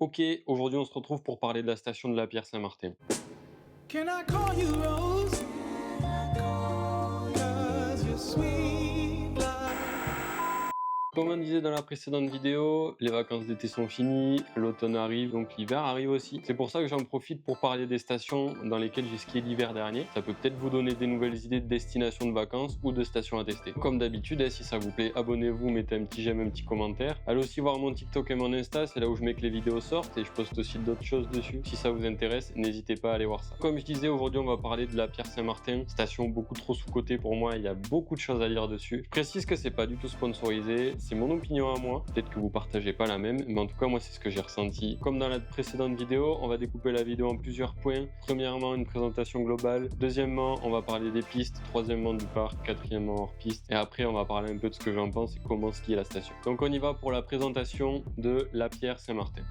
Ok, aujourd'hui on se retrouve pour parler de la station de la Pierre-Saint-Martin. Can I call you Rose? 'Cause you're sweet like... Comme on disait dans la précédente vidéo, les vacances d'été sont finies, l'automne arrive, donc l'hiver arrive aussi. C'est pour ça que j'en profite pour parler des stations dans lesquelles j'ai skié l'hiver dernier. Ça peut peut-être vous donner des nouvelles idées de destinations de vacances ou de stations à tester. Comme d'habitude, si ça vous plaît, abonnez-vous, mettez un petit j'aime, un petit commentaire. Allez aussi voir mon TikTok et mon Insta, c'est là où je mets que les vidéos sortent et je poste aussi d'autres choses dessus. Si ça vous intéresse, n'hésitez pas à aller voir ça. Comme je disais, aujourd'hui on va parler de la Pierre-Saint-Martin, station beaucoup trop sous-cotée pour moi, il y a beaucoup de choses à dire dessus. Je précise que c'est pas du tout sponsorisé, c'est mon opinion à moi, peut-être que vous partagez pas la même, mais en tout cas moi c'est ce que j'ai ressenti. Comme dans la précédente vidéo, on va découper la vidéo en plusieurs points. Premièrement, une présentation globale. Deuxièmement, on va parler des pistes. Troisièmement, du parc. Quatrièmement, hors piste. Et après, on va parler un peu de ce que j'en pense et comment skier la station. Donc on y va pour la présentation de la Pierre-Saint-Martin.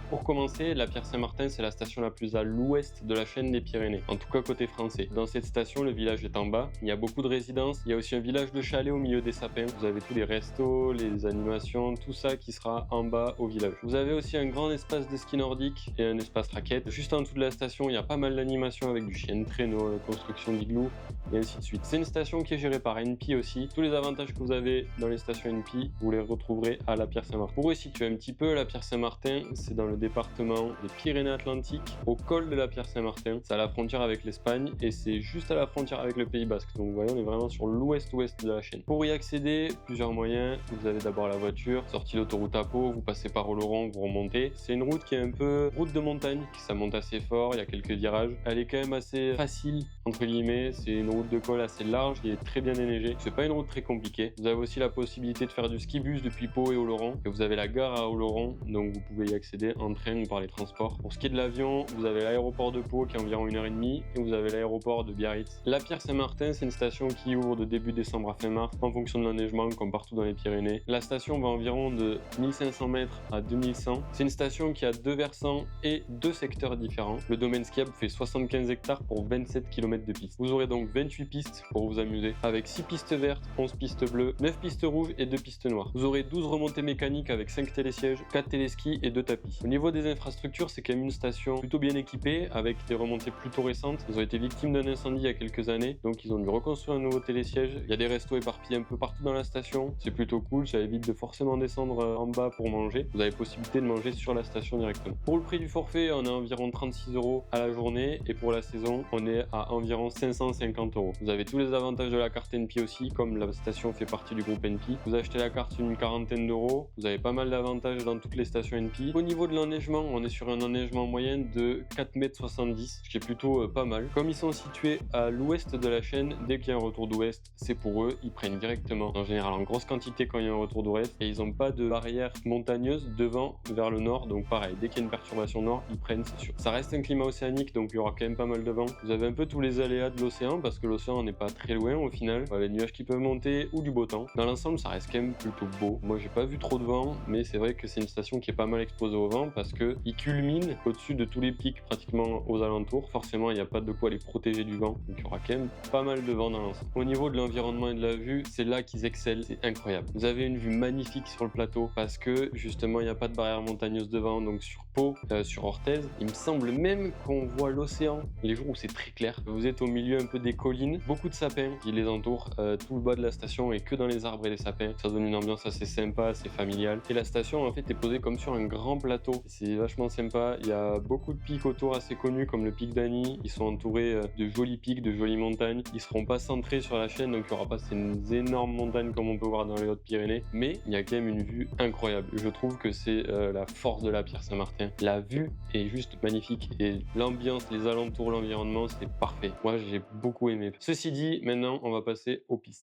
Pour commencer, la Pierre-Saint-Martin, c'est la station la plus à l'ouest de la chaîne des Pyrénées, en tout cas côté français. Dans cette station, le village est en bas, il y a beaucoup de résidences, il y a aussi un village de chalets au milieu des sapins. Vous avez tous les restos, les animations, tout ça qui sera en bas au village. Vous avez aussi un grand espace de ski nordique et un espace raquette. Juste en dessous de la station, il y a pas mal d'animations avec du chien de traîneau, la construction d'igloo, et ainsi de suite. C'est une station qui est gérée par NP aussi. Tous les avantages que vous avez dans les stations NP, vous les retrouverez à la Pierre-Saint-Martin. Pour resituer un petit peu, la Pierre-Saint-Martin, c'est dans le département des Pyrénées-Atlantiques, au col de la Pierre-Saint-Martin. C'est à la frontière avec l'Espagne et c'est juste à la frontière avec le Pays Basque. Donc vous voyez, on est vraiment sur l'ouest-ouest de la chaîne. Pour y accéder, plusieurs moyens. Vous avez d'abord la voiture, sortie l'autoroute à Pau, vous passez par Oloron, vous remontez. C'est une route qui est un peu route de montagne, ça monte assez fort, il y a quelques virages. Elle est quand même assez facile, entre guillemets. C'est une route de col assez large, qui est très bien enneigée. C'est pas une route très compliquée. Vous avez aussi la possibilité de faire du ski bus depuis Pau et Oloron. Et vous avez la gare à Oloron, donc vous pouvez y accéder en train ou par les transports. Pour ce qui est de l'avion, vous avez l'aéroport de Pau qui est environ 1h30 et vous avez l'aéroport de Biarritz. La Pierre-Saint-Martin, c'est une station qui ouvre de début décembre à fin mars en fonction de l'enneigement comme partout dans les Pyrénées. La station va environ de 1500 mètres à 2100. C'est une station qui a deux versants et deux secteurs différents. Le domaine skiable fait 75 hectares pour 27 km de piste. Vous aurez donc 28 pistes pour vous amuser avec 6 pistes vertes, 11 pistes bleues, 9 pistes rouges et 2 pistes noires. Vous aurez 12 remontées mécaniques avec 5 télésièges, 4 téléskis et 2 tapis. Au niveau des infrastructures, c'est quand même une station plutôt bien équipée avec des remontées plutôt récentes. Ils ont été victimes d'un incendie il y a quelques années, donc ils ont dû reconstruire un nouveau télésiège. Il y a des restos éparpillés un peu partout dans la station. C'est plutôt cool, ça évite de forcément descendre en bas pour manger. Vous avez possibilité de manger sur la station directement. Pour le prix du forfait, on est à environ 36 € à la journée et pour la saison, on est à environ 550 €. Vous avez tous les avantages de la carte NP aussi, comme la station fait partie du groupe NP. Vous achetez la carte une quarantaine d'euros. Vous avez pas mal d'avantages dans toutes les stations NP. Au niveau de l'enneigement, on est sur un enneigement moyen de 4,70 m, ce qui est plutôt pas mal. Comme ils sont situés à l'ouest de la chaîne, dès qu'il y a un retour d'ouest, c'est pour eux, ils prennent directement, en général en grosse quantité quand il y a un retour d'ouest, et ils n'ont pas de barrière montagneuse devant vers le nord, donc pareil, dès qu'il y a une perturbation nord, ils prennent, c'est sûr. Ça reste un climat océanique, donc il y aura quand même pas mal de vent. Vous avez un peu tous les aléas de l'océan, parce que l'océan n'est pas très loin au final. Les nuages qui peuvent monter ou du beau temps. Dans l'ensemble, ça reste quand même plutôt beau. Moi, j'ai pas vu trop de vent, mais c'est vrai que c'est une station qui est pas mal exposée au vent, parce que il culmine au-dessus de tous les pics pratiquement aux alentours. Forcément, il n'y a pas de quoi les protéger du vent, donc il y aura quand même pas mal de vent dans l'ensemble. Au niveau de l'environnement et de la vue, c'est là qu'ils excellent, c'est incroyable. Vous avez une vue magnifique sur le plateau, parce que justement, il n'y a pas de barrière montagneuse devant, donc sur Pau, sur Orthez, il me semble même qu'on voit l'océan les jours où c'est très clair. Vous êtes au milieu un peu des collines, beaucoup de sapins qui les entourent, tout le bas de la station est que dans les arbres et les sapins. Ça donne une ambiance assez sympa, assez familiale. Et la station en fait est posée comme sur un grand plateau. C'est vachement sympa. Il y a beaucoup de pics autour assez connus comme le pic d'Annie. Ils sont entourés de jolis pics, de jolies montagnes. Ils seront pas centrés sur la chaîne, donc il n'y aura pas ces énormes montagnes comme on peut voir dans les Hautes-Pyrénées. Mais il y a quand même une vue incroyable. Je trouve que c'est la force de la Pierre-Saint-Martin. La vue est juste magnifique et l'ambiance, les alentours, l'environnement, c'est parfait. Moi, j'ai beaucoup aimé. Ceci dit, maintenant, on va passer aux pistes.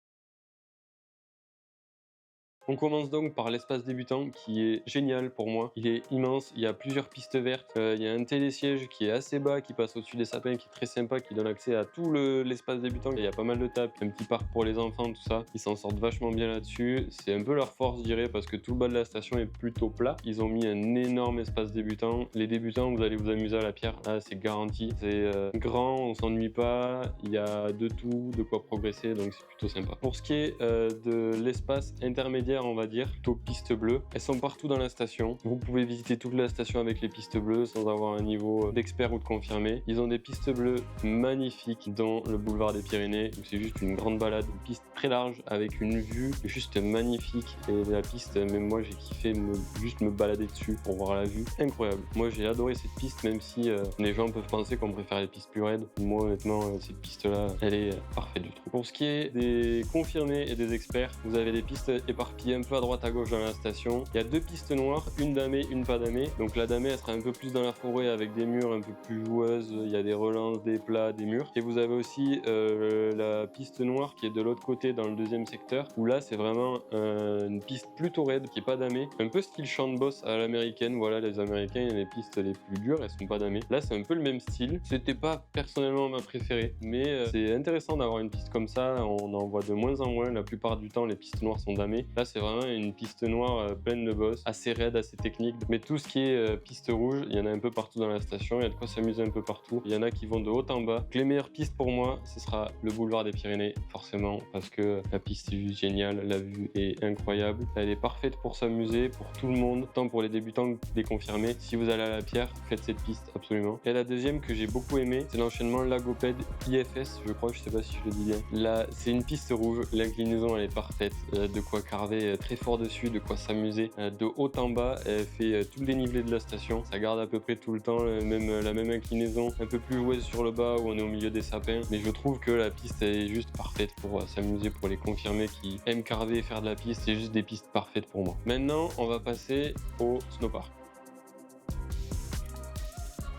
On commence donc par l'espace débutant qui est génial pour moi. Il est immense, il y a plusieurs pistes vertes, il y a un télésiège qui est assez bas, qui passe au-dessus des sapins, qui est très sympa, qui donne accès à tout l'espace débutant. Il y a pas mal de tables, un petit parc pour les enfants, tout ça. Ils s'en sortent vachement bien là-dessus. C'est un peu leur force, je dirais, parce que tout le bas de la station est plutôt plat. Ils ont mis un énorme espace débutant. Les débutants, vous allez vous amuser à la pierre, là c'est garanti. C'est grand, on s'ennuie pas, il y a de tout, de quoi progresser, donc c'est plutôt sympa. Pour ce qui est de l'espace intermédiaire vert on va dire, plutôt piste bleue. Elles sont partout dans la station. Vous pouvez visiter toute la station avec les pistes bleues sans avoir un niveau d'expert ou de confirmé. Ils ont des pistes bleues magnifiques dans le boulevard des Pyrénées où c'est juste une grande balade, une piste très large avec une vue juste magnifique. Et la piste, même moi j'ai kiffé juste me balader dessus pour voir la vue, incroyable. Moi j'ai adoré cette piste, même si les gens peuvent penser qu'on préfère les pistes plus raides. Moi honnêtement cette piste là elle est parfaite du tout. Pour ce qui est des confirmés et des experts, vous avez des pistes éparpillées un peu à droite à gauche dans la station. Il y a 2 pistes noires, une damée, une pas damée. Donc la damée elle sera un peu plus dans la forêt avec des murs un peu plus joueuses, il y a des relances, des plats, des murs. Et vous avez aussi la piste noire qui est de l'autre côté dans le deuxième secteur, où là c'est vraiment une piste plutôt raide qui est pas damée, un peu style champ de boss à l'américaine. Voilà, les américains les pistes les plus dures elles sont pas damées. Là c'est un peu le même style, c'était pas personnellement ma préférée, mais c'est intéressant d'avoir une piste comme ça. On en voit de moins en moins, la plupart du temps les pistes noires sont damées. Là c'est vraiment une piste noire pleine de boss, assez raide, assez technique, mais tout ce qui est piste rouge, il y en a un peu partout dans la station, il y a de quoi s'amuser un peu partout. Il y en a qui vont de haut en bas. Donc, les meilleures pistes pour moi ce sera le boulevard des Pyrénées forcément, parce que la piste est juste géniale, la vue est incroyable, elle est parfaite pour s'amuser, pour tout le monde, tant pour les débutants que les confirmés. Si vous allez à la Pierre, faites cette piste absolument. Et la deuxième que j'ai beaucoup aimé, c'est l'enchaînement Lagopède IFS, je crois, je sais pas si je le dis bien. Là, c'est une piste rouge, l'inclinaison elle est parfaite, de quoi carver très fort dessus, de quoi s'amuser. De haut en bas, elle fait tout le dénivelé de la station, ça garde à peu près tout le temps la même inclinaison, un peu plus joueuse sur le bas où on est au milieu des sapins, mais je trouve que la piste elle est juste parfaite pour s'amuser, pour les confirmés qui aiment carver et faire de la piste, c'est juste des pistes parfaites pour moi. Maintenant, on va passer au snowpark.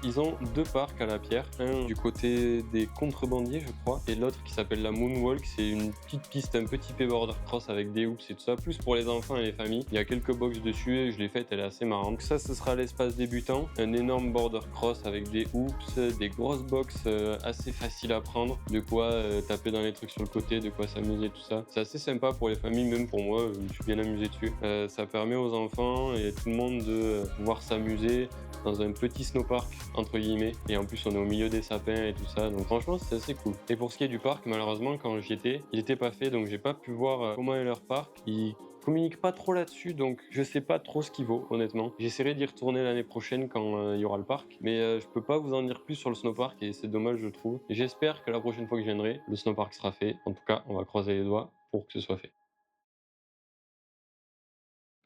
Ils ont 2 parcs à la Pierre, un du côté des contrebandiers je crois, et l'autre qui s'appelle la Moonwalk. C'est une petite piste un peu typée border cross avec des hoops et tout ça, plus pour les enfants et les familles. Il y a quelques box dessus et je l'ai faite, elle est assez marrante. Donc ça, ce sera l'espace débutant, un énorme border cross avec des hoops, des grosses box assez faciles à prendre, de quoi taper dans les trucs sur le côté, de quoi s'amuser, tout ça. C'est assez sympa pour les familles, même pour moi, je me suis bien amusé dessus. Ça permet aux enfants et tout le monde de pouvoir s'amuser dans un petit snowpark entre guillemets, et en plus on est au milieu des sapins et tout ça, donc franchement c'est assez cool. Et pour ce qui est du parc, malheureusement quand j'y étais, il était pas fait, donc j'ai pas pu voir comment est leur parc. Ils communiquent pas trop là-dessus, donc je sais pas trop ce qu'il vaut honnêtement. J'essaierai d'y retourner l'année prochaine quand il y aura le parc, mais je peux pas vous en dire plus sur le snowpark et c'est dommage je trouve. Et j'espère que la prochaine fois que je viendrai, le snowpark sera fait. En tout cas, on va croiser les doigts pour que ce soit fait.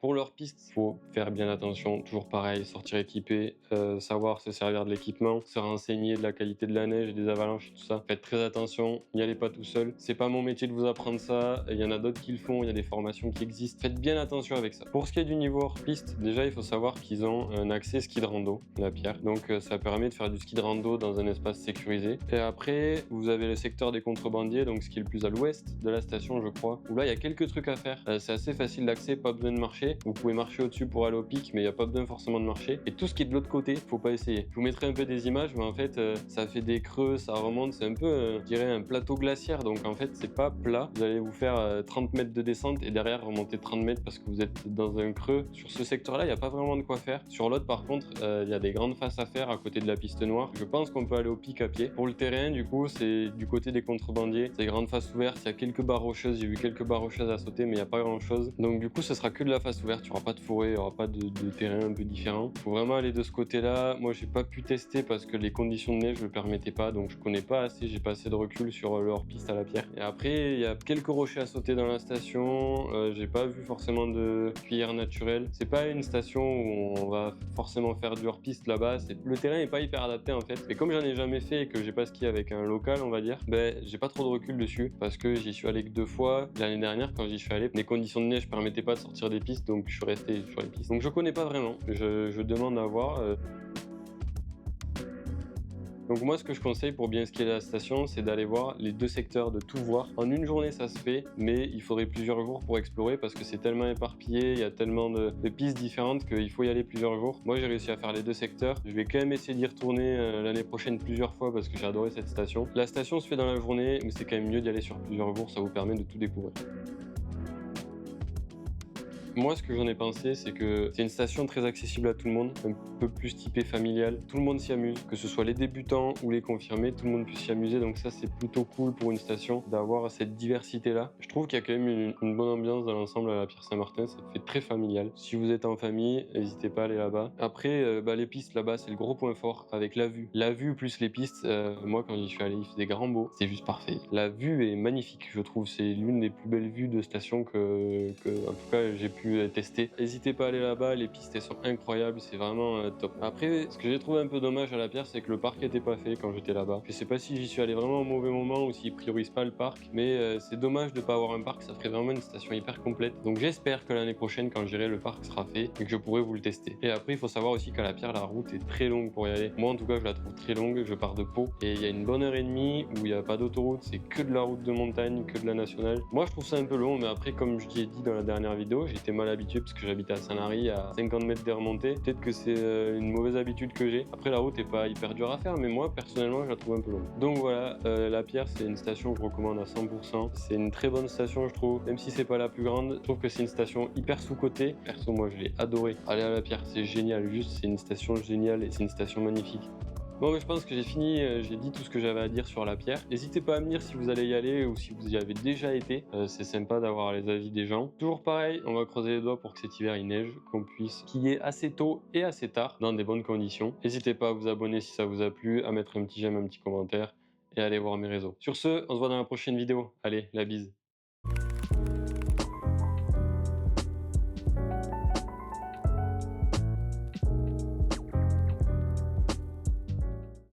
Pour leur piste, faut faire bien attention, toujours pareil, sortir équipé, savoir se servir de l'équipement, se renseigner de la qualité de la neige et des avalanches et tout ça. Faites très attention, n'y allez pas tout seul. C'est pas mon métier de vous apprendre ça, il y en a d'autres qui le font, il y a des formations qui existent. Faites bien attention avec ça. Pour ce qui est du niveau hors piste, déjà il faut savoir qu'ils ont un accès ski de rando, la Pierre. Donc ça permet de faire du ski de rando dans un espace sécurisé. Et après, vous avez le secteur des contrebandiers, donc ce qui est le plus à l'ouest de la station je crois, où là il y a quelques trucs à faire. C'est assez facile d'accès, pas besoin de marcher. Vous pouvez marcher au-dessus pour aller au pic, mais il n'y a pas besoin forcément de marcher. Et tout ce qui est de l'autre côté, faut pas essayer. Je vous mettrai un peu des images, mais en fait, ça fait des creux, ça remonte. C'est un peu, je dirais, un plateau glaciaire. Donc en fait, c'est pas plat. Vous allez vous faire 30 mètres de descente et derrière remonter 30 mètres parce que vous êtes dans un creux. Sur ce secteur-là, il n'y a pas vraiment de quoi faire. Sur l'autre, par contre, il y a des grandes faces à faire à côté de la piste noire. Je pense qu'on peut aller au pic à pied. Pour le terrain, du coup, c'est du côté des contrebandiers. C'est des grandes faces ouvertes. Il y a quelques barres rocheuses. J'ai vu quelques barres rocheuses à sauter, mais il n'y a pas grand-chose. Donc du coup, ce sera que de la face ouverte. Il n'y aura pas de forêt, il n'y aura pas de terrain un peu différent. Il faut vraiment aller de ce côté-là. Moi, j'ai pas pu tester parce que les conditions de neige ne le permettaient pas. Donc je connais pas assez. J'ai pas assez de recul sur leur piste à la Pierre. Et après, il y a quelques rochers à sauter dans la station. J'ai pas vu forcément de cuillère naturelle. C'est pas une station où on va forcément faire du hors-piste là-bas. Le terrain est pas hyper adapté en fait. Et comme j'en ai jamais fait et que j'ai pas skié avec un local, on va dire, ben j'ai pas trop de recul dessus parce que j'y suis allé que 2 fois. L'année dernière, quand j'y suis allé, les conditions de neige permettaient pas de sortir des pistes, donc je suis resté sur les pistes. Donc je connais pas vraiment. Je demande à voir. Donc moi, ce que je conseille pour bien skier la station, c'est d'aller voir les 2 secteurs, de tout voir. En une journée, ça se fait, mais il faudrait plusieurs jours pour explorer parce que c'est tellement éparpillé, il y a tellement de pistes différentes qu'il faut y aller plusieurs jours. Moi, j'ai réussi à faire les 2 secteurs. Je vais quand même essayer d'y retourner l'année prochaine plusieurs fois parce que j'ai adoré cette station. La station se fait dans la journée, mais c'est quand même mieux d'y aller sur plusieurs jours, ça vous permet de tout découvrir. Moi, ce que j'en ai pensé, c'est que c'est une station très accessible à tout le monde, un peu plus typée familiale. Tout le monde s'y amuse, que ce soit les débutants ou les confirmés, tout le monde peut s'y amuser. Donc ça, c'est plutôt cool pour une station d'avoir cette diversité-là. Je trouve qu'il y a quand même une bonne ambiance dans l'ensemble à la Pierre-Saint-Martin. Ça fait très familial. Si vous êtes en famille, n'hésitez pas à aller là-bas. Après, les pistes là-bas, c'est le gros point fort avec la vue. La vue plus les pistes, moi, quand j'y suis allé, il faisait grand beau. C'est juste parfait. La vue est magnifique, je trouve. C'est l'une des plus belles vues de station en tout cas, j'ai pu tester. N'hésitez pas à aller là-bas, les pistes elles sont incroyables, c'est vraiment top. Après, ce que j'ai trouvé un peu dommage à la Pierre, c'est que le parc n'était pas fait quand j'étais là-bas. Je sais pas si j'y suis allé vraiment au mauvais moment ou s'ils priorisent pas le parc, mais c'est dommage de pas avoir un parc, ça ferait vraiment une station hyper complète. Donc j'espère que l'année prochaine, quand j'irai, le parc sera fait et que je pourrai vous le tester. Et après, il faut savoir aussi qu'à la Pierre, la route est très longue pour y aller. Moi, en tout cas, je la trouve très longue. Je pars de Pau et il y a une bonne heure et demie où il n'y a pas d'autoroute, c'est que de la route de montagne, que de la nationale. Moi, je trouve ça un peu long, mais après, comme je l'ai dit dans la dernière vidéo, j'étais mal habitué parce que j'habitais à Sanary, à 50 mètres des remontées. Peut-être que c'est une mauvaise habitude que j'ai. Après, la route est pas hyper dure à faire, mais moi, personnellement, je la trouve un peu longue. Donc voilà, la Pierre, c'est une station que je recommande à 100%. C'est une très bonne station, je trouve. Même si c'est pas la plus grande, je trouve que c'est une station hyper sous-cotée. Perso, moi, je l'ai adoré. Aller à la Pierre, c'est génial. Juste, c'est une station géniale et c'est une station magnifique. Bon, mais je pense que j'ai fini, j'ai dit tout ce que j'avais à dire sur la Pierre. N'hésitez pas à me dire si vous allez y aller ou si vous y avez déjà été. C'est sympa d'avoir les avis des gens. Toujours pareil, on va creuser les doigts pour que cet hiver il neige, qu'on puisse skier assez tôt et assez tard dans des bonnes conditions. N'hésitez pas à vous abonner si ça vous a plu, à mettre un petit j'aime, un petit commentaire et à aller voir mes réseaux. Sur ce, on se voit dans la prochaine vidéo. Allez, la bise.